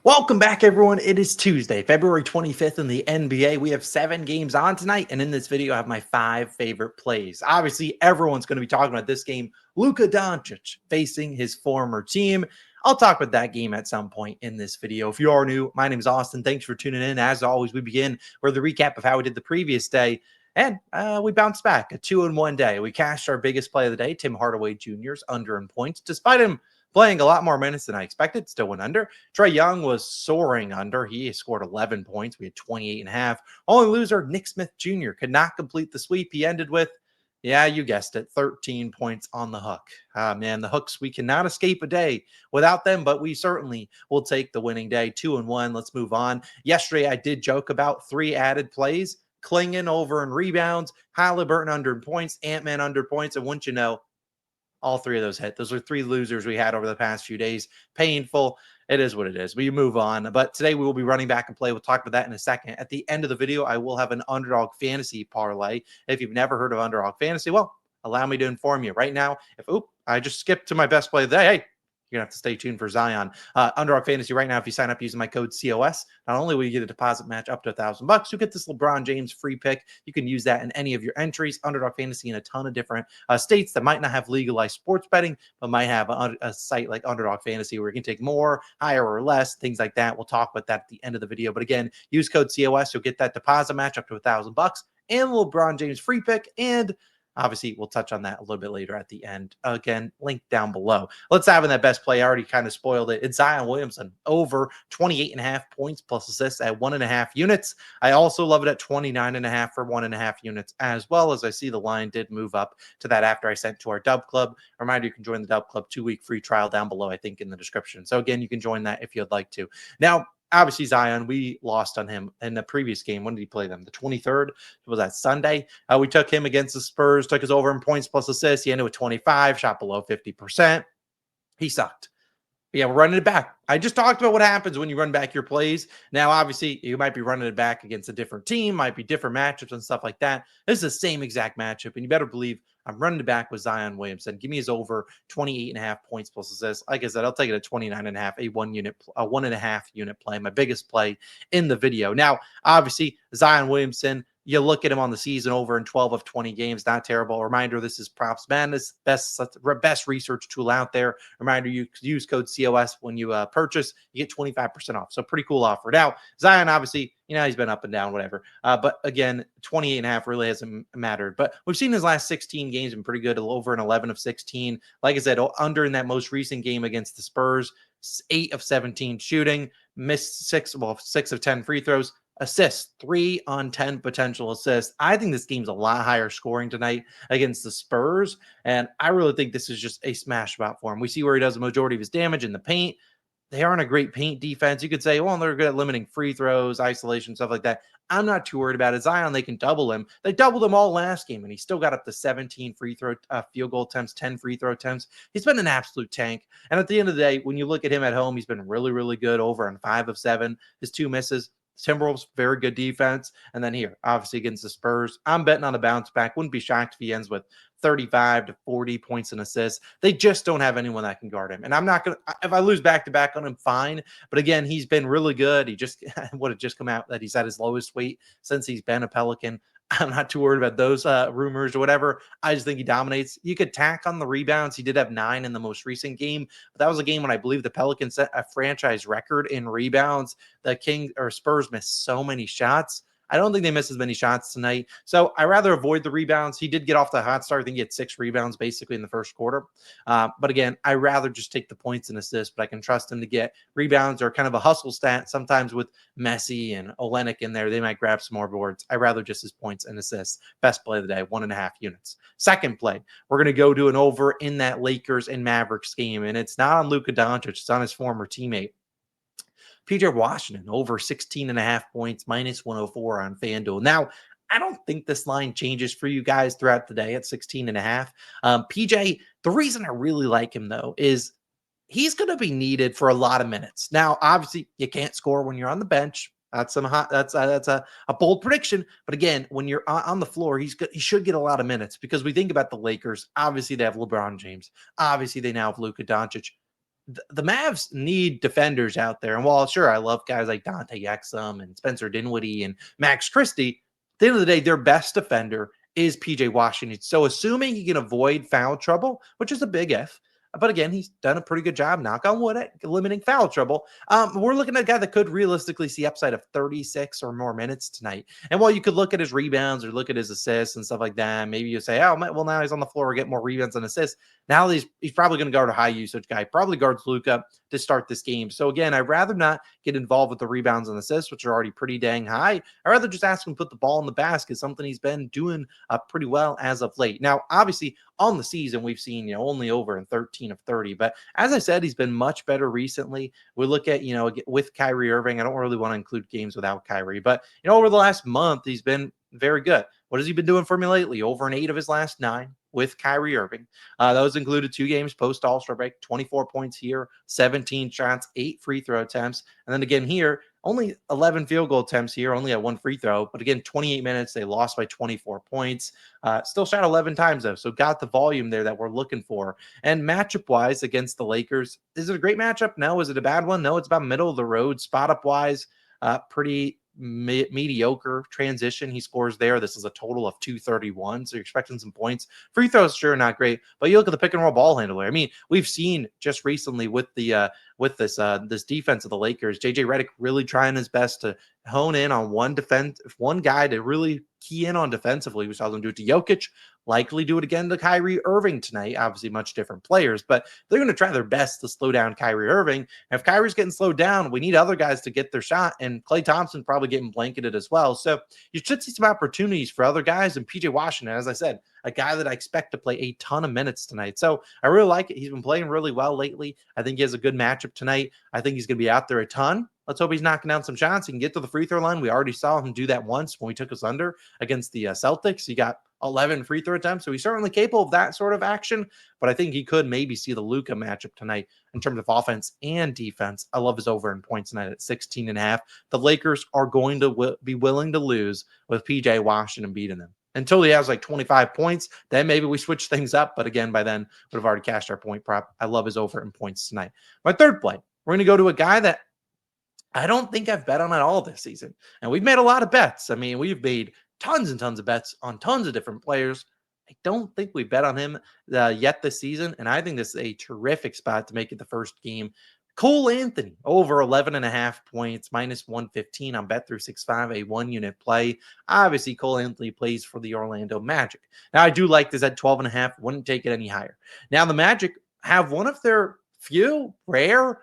Welcome back, everyone. It is Tuesday, February 25th in the NBA. We have 7 games on tonight, and in this video, I have my 5 favorite plays. Obviously, everyone's going to be talking about this game. Luka Doncic facing his former team. I'll talk about that game at some point in this video. If you are new, my name is Austin. Thanks for tuning in. As always, we begin with a recap of how we did the previous day. And we bounced back a 2-1 day. We cashed our biggest play of the day, Tim Hardaway Jr.'s under in points, despite him playing a lot more minutes than I expected. Still went under. Trae Young was soaring under. He scored 11 points. We had 28.5. Only loser, Nick Smith Jr. could not complete the sweep. He ended with, yeah, you guessed it, 13 points on the hook. Man, the hooks, we cannot escape a day without them, but we certainly will take the winning day. 2-1. Let's move on. Yesterday, I did joke about 3 added plays. Klingon over in rebounds, Halliburton under in points, Ant-Man under points, and wouldn't you know, all 3 of those hit. Those are 3 losers we had over the past few days. Painful. It is what it is. We move on. But today we will be running back and play. We'll talk about that in a second. At the end of the video, I will have an Underdog fantasy parlay. If you've never heard of Underdog fantasy, well, allow me to inform you right now. I just skipped to my best play of the day. Hey, you're going to have to stay tuned for Zion. Underdog Fantasy right now, if you sign up using my code COS, not only will you get a deposit match up to $1,000, you get this LeBron James free pick. You can use that in any of your entries. Underdog Fantasy in a ton of different states that might not have legalized sports betting, but might have a site like Underdog Fantasy where you can take more, higher, or less, things like that. We'll talk about that at the end of the video. But again, use code COS. You'll get that deposit match up to $1,000 and LeBron James free pick. And obviously, we'll touch on that a little bit later at the end. Again, link down below. Let's have in that best play. I already kind of spoiled it. It's Zion Williamson over 28.5 points plus assists at 1.5 units. I also love it at 29.5 for 1.5 units, as well as I see the line did move up to that after I sent to our DubClub. Reminder, you can join the DubClub 2-week free trial down below, I think, in the description. So again, you can join that if you'd like to. Now, obviously, Zion, we lost on him in the previous game. When did he play them? The 23rd? Was that Sunday? We took him against the Spurs, took us over in points plus assists. He ended with 25, shot below 50%. He sucked. But yeah, we're running it back. I just talked about what happens when you run back your plays. Now, obviously, you might be running it back against a different team, might be different matchups and stuff like that. This is the same exact matchup, and you better believe I'm running it back with Zion Williamson. Give me his over 28.5 points plus assists. Like I said, I'll take it at 29.5, a 1.5 unit play, my biggest play in the video. Now, obviously, Zion Williamson, you look at him on the season over in 12 of 20 games, not terrible. Reminder, this is PropsMadness, best research tool out there. Reminder, you use code COS when you purchase, you get 25% off. So pretty cool offer. Now, Zion, obviously, he's been up and down, whatever. But again, 28.5 really hasn't mattered. But we've seen his last 16 games been pretty good, over an 11 of 16. Like I said, under in that most recent game against the Spurs, 8 of 17 shooting, missed 6 of 10 free throws. Assists, 3 on 10 potential assists. I think this game's a lot higher scoring tonight against the Spurs, and I really think this is just a smash spot for him. We see where he does the majority of his damage in the paint. They aren't a great paint defense. You could say, well, they're good at limiting free throws, isolation, stuff like that. I'm not too worried about it. Zion, they can double him. They doubled him all last game, and he still got up to 17 field goal attempts, 10 free throw attempts. He's been an absolute tank. And at the end of the day, when you look at him at home, he's been really, really good, over on 5 of 7. His 2 misses. Timberwolves, very good defense. And then here, obviously against the Spurs, I'm betting on a bounce back. Wouldn't be shocked if he ends with 35 to 40 points and assists. They just don't have anyone that can guard him. And I'm not going to, if I lose back-to-back on him, fine. But again, he's been really good. He just would have just come out that he's at his lowest weight since he's been a Pelican. I'm not too worried about those rumors or whatever. I just think he dominates. You could tack on the rebounds. He did have 9 in the most recent game, but that was a game when I believe the Pelicans set a franchise record in rebounds. The Spurs missed so many shots. I don't think they miss as many shots tonight. So I rather avoid the rebounds. He did get off the hot start. I think he had 6 rebounds basically in the first quarter. But again, I rather just take the points and assists, but I can trust him to get rebounds or kind of a hustle stat. Sometimes with Messi and Olenek in there, they might grab some more boards. I rather just his points and assists. Best play of the day, 1.5 units. Second play, we're going to go to an over in that Lakers and Mavericks game. And it's not on Luka Doncic. It's on his former teammate. PJ Washington over 16.5 points, minus 104 on FanDuel. Now, I don't think this line changes for you guys throughout the day at 16.5. PJ, the reason I really like him, though, is he's going to be needed for a lot of minutes. Now, obviously, you can't score when you're on the bench. That's a bold prediction. But again, when you're on the floor, he should get a lot of minutes because we think about the Lakers. Obviously, they have LeBron James. Obviously, they now have Luka Doncic. the Mavs need defenders out there. And while sure, I love guys like Dante Exum and Spencer Dinwiddie and Max Christie, at the end of the day, their best defender is PJ Washington. So assuming he can avoid foul trouble, which is a big if, but again, he's done a pretty good job, knock on wood, at limiting foul trouble. We're looking at a guy that could realistically see upside of 36 or more minutes tonight. And while you could look at his rebounds or look at his assists and stuff like that, maybe you say, oh, well, now he's on the floor, get more rebounds and assists. Now he's probably going to guard a high usage guy, probably guards Luka to start this game. So again, I'd rather not get involved with the rebounds and assists, which are already pretty dang high. I'd rather just ask him to put the ball in the basket, something he's been doing pretty well as of late. Now, obviously, on the season, we've seen, only over in 13 of 30. But as I said, he's been much better recently. We look at, with Kyrie Irving, I don't really want to include games without Kyrie, but, over the last month, he's been very good. What has he been doing for me lately? Over an 8 of his last 9 with Kyrie Irving. Those included 2 games post All-Star break, 24 points here, 17 shots, 8 free throw attempts. And then again here, only 11 field goal attempts here, only at 1 free throw. But again, 28 minutes, they lost by 24 points. Still shot 11 times, though, so got the volume there that we're looking for. And matchup-wise against the Lakers, is it a great matchup? No. Is it a bad one? No, it's about middle of the road. Spot-up-wise, pretty mediocre transition he scores there. This is a total of 231, so you're expecting some points. Free throws, sure, not great, but you look at the pick and roll ball handler. I mean, we've seen just recently with the this defense of the Lakers, JJ Redick really trying his best to hone in on one guy to really key in on defensively. We saw them do it to Jokic, likely do it again to Kyrie Irving tonight. Obviously, much different players, but they're going to try their best to slow down Kyrie Irving. And if Kyrie's getting slowed down, we need other guys to get their shot, and Klay Thompson probably getting blanketed as well. So you should see some opportunities for other guys. And PJ Washington, as I said, a guy that I expect to play a ton of minutes tonight. So I really like it. He's been playing really well lately. I think he has a good matchup tonight. I think he's going to be out there a ton. Let's hope he's knocking down some shots. He can get to the free throw line. We already saw him do that once when we took us under against the Celtics. He got 11 free throw attempts, so he's certainly capable of that sort of action, but I think he could maybe see the Luka matchup tonight in terms of offense and defense. I love his over in points tonight at 16.5. The Lakers are going to be willing to lose with PJ Washington beating them. Until he has like 25 points, then maybe we switch things up. But again, by then, we'd have already cashed our point prop. I love his over in points tonight. My third play, we're going to go to a guy that I don't think I've bet on at all this season. And we've made a lot of bets. I mean, we've made tons and tons of bets on tons of different players. I don't think we bet on him yet this season. And I think this is a terrific spot to make it the first game. Cole Anthony, over 11.5 points, minus 115 on Bet365, a 1-unit play. Obviously, Cole Anthony plays for the Orlando Magic. Now, I do like this at 12.5. Wouldn't take it any higher. Now, the Magic have one of their few rare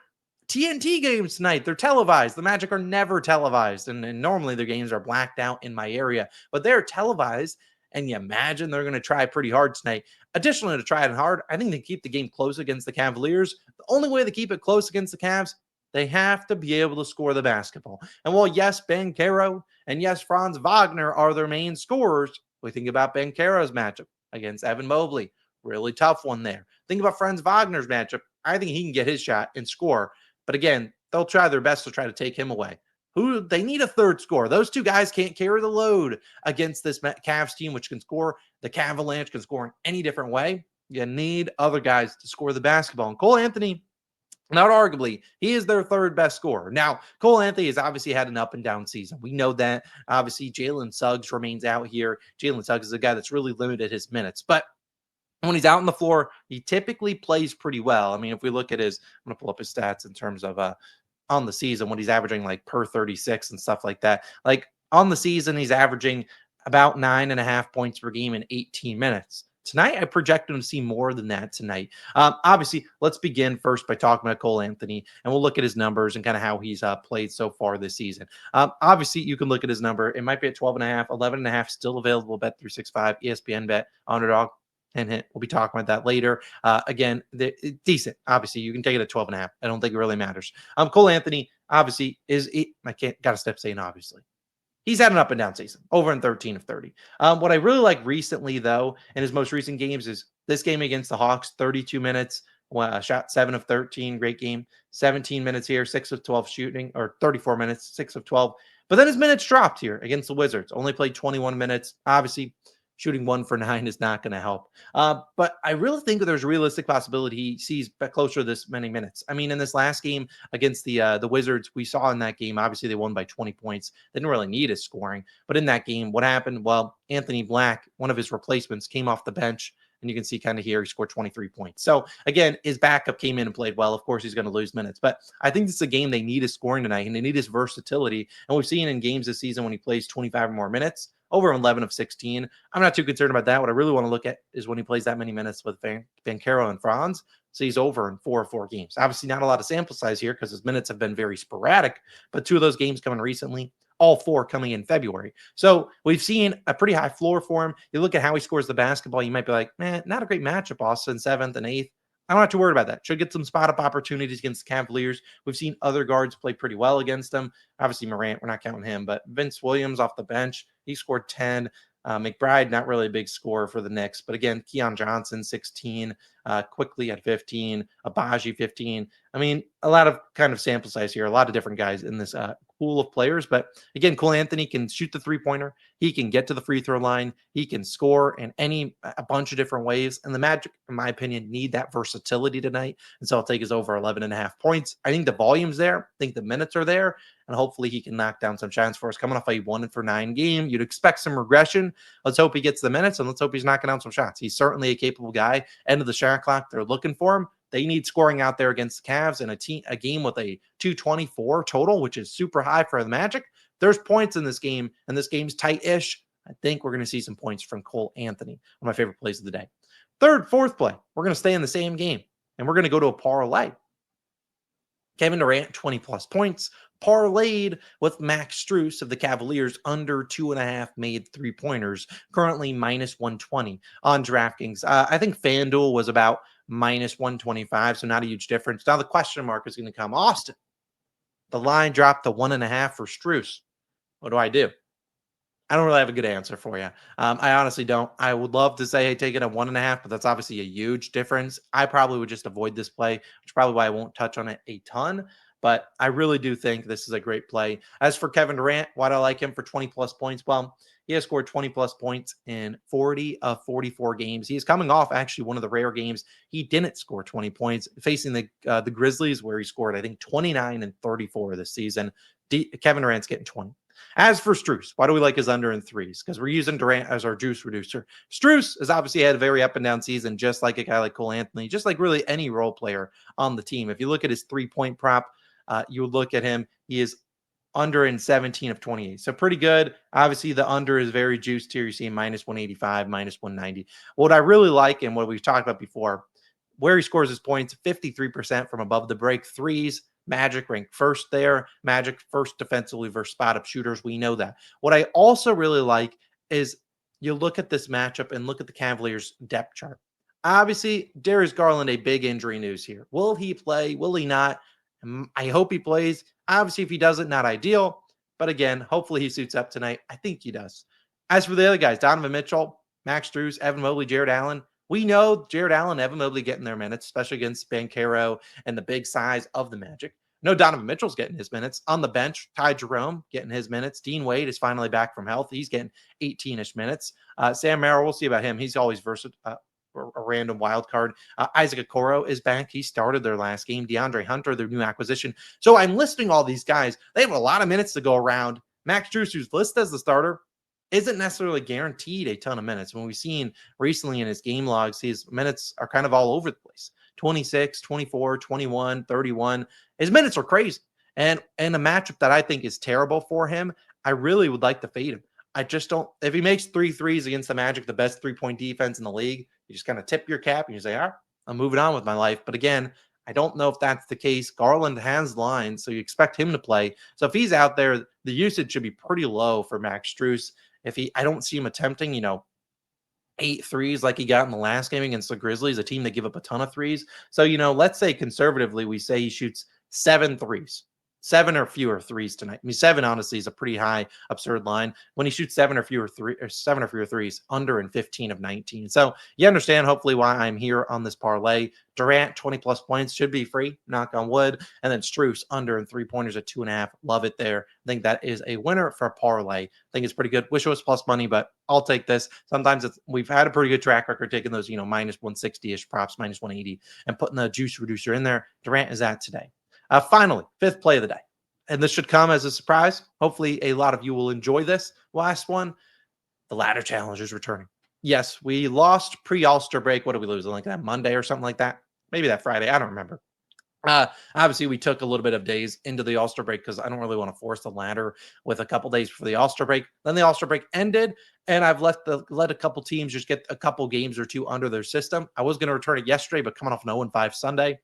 TNT games tonight. They're televised. The Magic are never televised. And normally their games are blacked out in my area, but they're televised. And you imagine they're going to try pretty hard tonight. Additionally, to try it hard, I think they keep the game close against the Cavaliers. The only way to keep it close against the Cavs, they have to be able to score the basketball. And while yes, Banchero and yes, Franz Wagner are their main scorers, we think about Banchero's matchup against Evan Mobley. Really tough one there. Think about Franz Wagner's matchup. I think he can get his shot and score. But again, they'll try their best to try to take him away. They need a third scorer. Those two guys can't carry the load against this Cavs team, which can score. The Cavaliers can score in any different way. You need other guys to score the basketball. And Cole Anthony, not arguably, he is their third best scorer. Now, Cole Anthony has obviously had an up and down season. We know that. Obviously, Jalen Suggs remains out here. Jalen Suggs is a guy that's really limited his minutes. But when he's out on the floor, he typically plays pretty well. I mean, if we look at I'm going to pull up his stats in terms of on the season, what he's averaging like per 36 and stuff like that. Like on the season, he's averaging about 9.5 points per game in 18 minutes. Tonight, I project him to see more than that tonight. Obviously, let's begin first by talking about Cole Anthony, and we'll look at his numbers and kind of how he's played so far this season. Obviously, you can look at his number. It might be at 12.5, 11.5, still available. Bet365, ESPN Bet, Underdog. And we'll be talking about that later. Again, decent. Obviously, you can take it at 12.5. I don't think it really matters. Cole Anthony, obviously, got to step saying obviously. He's had an up and down season, over in 13 of 30. What I really like recently, though, in his most recent games is this game against the Hawks, 32 minutes, shot 7 of 13, great game. 17 minutes here, 6 of 12 shooting, or 34 minutes, 6 of 12. But then his minutes dropped here against the Wizards. Only played 21 minutes. Obviously, shooting 1 for 9 is not going to help. But I really think that there's a realistic possibility he sees closer to this many minutes. I mean, in this last game against the Wizards, we saw in that game, obviously they won by 20 points. They didn't really need his scoring. But in that game, what happened? Well, Anthony Black, one of his replacements, came off the bench. And you can see kind of here, he scored 23 points. So again, his backup came in and played well. Of course, he's going to lose minutes. But I think this is a game they need his scoring tonight, and they need his versatility. And we've seen in games this season when he plays 25 or more minutes, over 11 of 16. I'm not too concerned about that. What I really want to look at is when he plays that many minutes with Banchero and Franz. So he's over in 4 of 4 games. Obviously, not a lot of sample size here because his minutes have been very sporadic, but 2 of those games coming recently, all 4 coming in February. So we've seen a pretty high floor for him. You look at how he scores the basketball, you might be like, man, not a great matchup, Austin, 7th and 8th. I'm not too worried about that. Should get some spot up opportunities against the Cavaliers. We've seen other guards play pretty well against them. Obviously, Morant, we're not counting him, but Vince Williams off the bench, he scored 10. McBride, not really a big scorer for the Knicks, but again, Keon Johnson, 16, quickly at 15, Abaji, 15. I mean, a lot of kind of sample size here, a lot of different guys in this pool of players. But again, Cole Anthony can shoot the 3-pointer. He can get to the free throw line. He can score in a bunch of different ways. And the Magic, in my opinion, need that versatility tonight. And so I'll take his over 11.5 points. I think the volume's there. I think the minutes are there. And hopefully he can knock down some shots for us. Coming off a 1-for-9 game, you'd expect some regression. Let's hope he gets the minutes, and let's hope he's knocking down some shots. He's certainly a capable guy. End of the shot clock, they're looking for him. They need scoring out there against the Cavs in a game with a 224 total, which is super high for the Magic. There's points in this game, and this game's tight-ish. I think we're going to see some points from Cole Anthony, one of my favorite plays of the day. Fourth play, we're going to stay in the same game, and we're going to go to a parlay. Kevin Durant, 20-plus points, parlayed with Max Strus of the Cavaliers under 2.5 made 3-pointers, currently minus 120 on DraftKings. I think FanDuel was about minus 125, so not a huge difference. Now the question mark is going to come. Austin, the line dropped to 1.5 for Strus. What do I do? I don't really have a good answer for you. I honestly don't. I would love to say, hey, take it at 1.5, but that's obviously a huge difference. I probably would just avoid this play, which is probably why I won't touch on it a ton. But I really do think this is a great play. As for Kevin Durant, why do I like him for 20-plus points? Well, he has scored 20-plus points in 40 of 44 games. He is coming off actually one of the rare games he didn't score 20 points, facing the Grizzlies, where he scored, I think, 29 and 34 this season. Kevin Durant's getting 20. As for Strus, why do we like his under in 3s? Because we're using Durant as our juice reducer. Strus has obviously had a very up and down season, just like a guy like Cole Anthony, just like really any role player on the team. If you look at his 3-point prop, you look at him, he is under in 17 of 28. So pretty good. Obviously, the under is very juiced here. You see minus 185, minus 190. What I really like, and what we've talked about before, where he scores his points, 53% from above the break, 3s. Magic ranked first there. Magic first defensively versus spot-up shooters. We know that. What I also really like is you look at this matchup and look at the Cavaliers' depth chart. Obviously, Darius Garland, a big injury news here. Will he play? Will he not? I hope he plays. Obviously, if he doesn't, not ideal. But again, hopefully he suits up tonight. I think he does. As for the other guys, Donovan Mitchell, Max Strus, Evan Mobley, Jared Allen, we know Jared Allen, Evan Mobley getting their minutes, especially against Banchero and the big size of the Magic. No, Donovan Mitchell's getting his minutes. On the bench, Ty Jerome getting his minutes. Dean Wade is finally back from health. He's getting 18-ish minutes. Sam Merrill, we'll see about him. He's always versatile. A random wild card. Isaac Okoro is back. He started their last game. DeAndre Hunter, their new acquisition. So I'm listing all these guys. They have a lot of minutes to go around. Max Strus, who's listed as the starter, isn't necessarily guaranteed a ton of minutes. When we've seen recently in his game logs, his minutes are kind of all over the place. 26, 24, 21, 31. His minutes are crazy. And a matchup that I think is terrible for him, I really would like to fade him. I just don't. If he makes 3 threes against the Magic, the best 3-point defense in the league, you just kind of tip your cap and you say, all right, I'm moving on with my life. But again, I don't know if that's the case. Garland has lines, so you expect him to play. So if he's out there, the usage should be pretty low for Max Strus. I don't see him attempting, 8 threes like he got in the last game against the Grizzlies, a team that give up a ton of threes. So, let's say conservatively, we say he shoots 7 threes. 7 or fewer threes tonight. I mean, 7 honestly is a pretty high, absurd line. When he shoots 7 or fewer threes, under in 15 of 19. So you understand hopefully why I'm here on this parlay. Durant 20 plus points should be free, knock on wood. And then Strus under in 3-pointers at 2.5. Love it there. I think that is a winner for parlay. I think it's pretty good. Wish it was plus money, but I'll take this. Sometimes we've had a pretty good track record taking those, minus 160-ish props, minus 180, and putting the juice reducer in there. Durant is at today. Finally, 5th play of the day. And this should come as a surprise. Hopefully, a lot of you will enjoy this. Last one, the ladder challenge is returning. Yes, we lost pre-All-Star break. What did we lose? Like that Monday or something like that? Maybe that Friday. I don't remember. Obviously, we took a little bit of days into the All-Star break because I don't really want to force the ladder with a couple days for the All-Star break. Then the All-Star break ended, and I've let a couple teams just get a couple games or two under their system. I was going to return it yesterday, but coming off an 0-5 Sunday,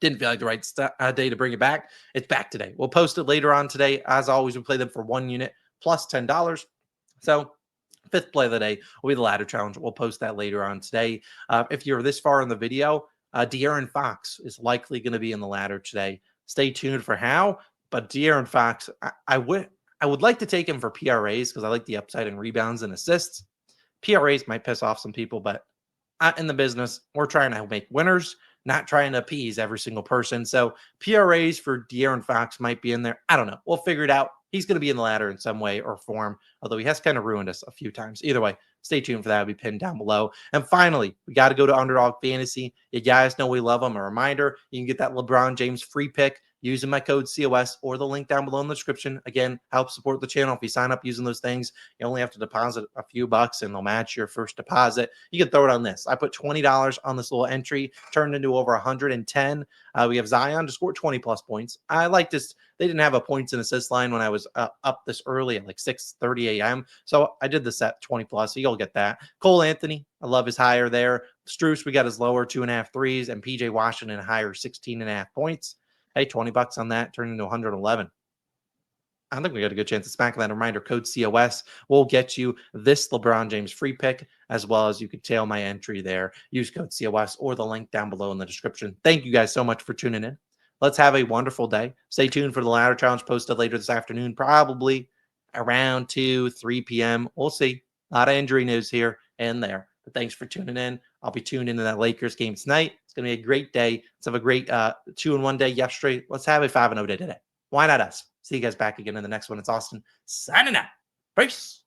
didn't feel like the right day to bring it back. It's back today. We'll post it later on today. As always, we play them for 1 unit plus $10. So 5th play of the day will be the ladder challenge. We'll post that later on today. If you're this far in the video, De'Aaron Fox is likely going to be in the ladder today. Stay tuned for how. But De'Aaron Fox, I would like to take him for PRAs because I like the upside in rebounds and assists. PRAs might piss off some people, but in the business, we're trying to make winners, not trying to appease every single person. So PRAs for De'Aaron Fox might be in there. I don't know. We'll figure it out. He's going to be in the ladder in some way or form, although he has kind of ruined us a few times. Either way, stay tuned for that. It'll be pinned down below. And finally, we got to go to Underdog Fantasy. You guys know we love them. A reminder, you can get that LeBron James free pick using my code COS or the link down below in the description. Again, help support the channel. If you sign up using those things, you only have to deposit a few bucks and they'll match your first deposit. You can throw it on this. I put $20 on this little entry, turned into over 110. We have Zion to score 20 plus points. I like this. They didn't have a points and assist line when I was up this early at like 6:30 a.m. So I did this at 20 plus. So you'll get that. Cole Anthony, I love his higher there. Strus, we got his lower 2.5 threes, and PJ Washington higher 16.5 points. Hey, 20 bucks on that turned into 111. I think we got a good chance to smack that. Reminder, code COS will get you this LeBron James free pick, as well as you could tail my entry there. Use code COS or the link down below in the description. Thank you guys so much for tuning in. Let's have a wonderful day. Stay tuned for the ladder challenge posted later this afternoon, probably around 3 p.m. We'll see. A lot of injury news here and there. But thanks for tuning in. I'll be tuned into that Lakers game tonight. It's going to be a great day. Let's have a great 2-1 day yesterday. Let's have a 5-0 day today. Why not us? See you guys back again in the next one. It's Austin signing out. Peace.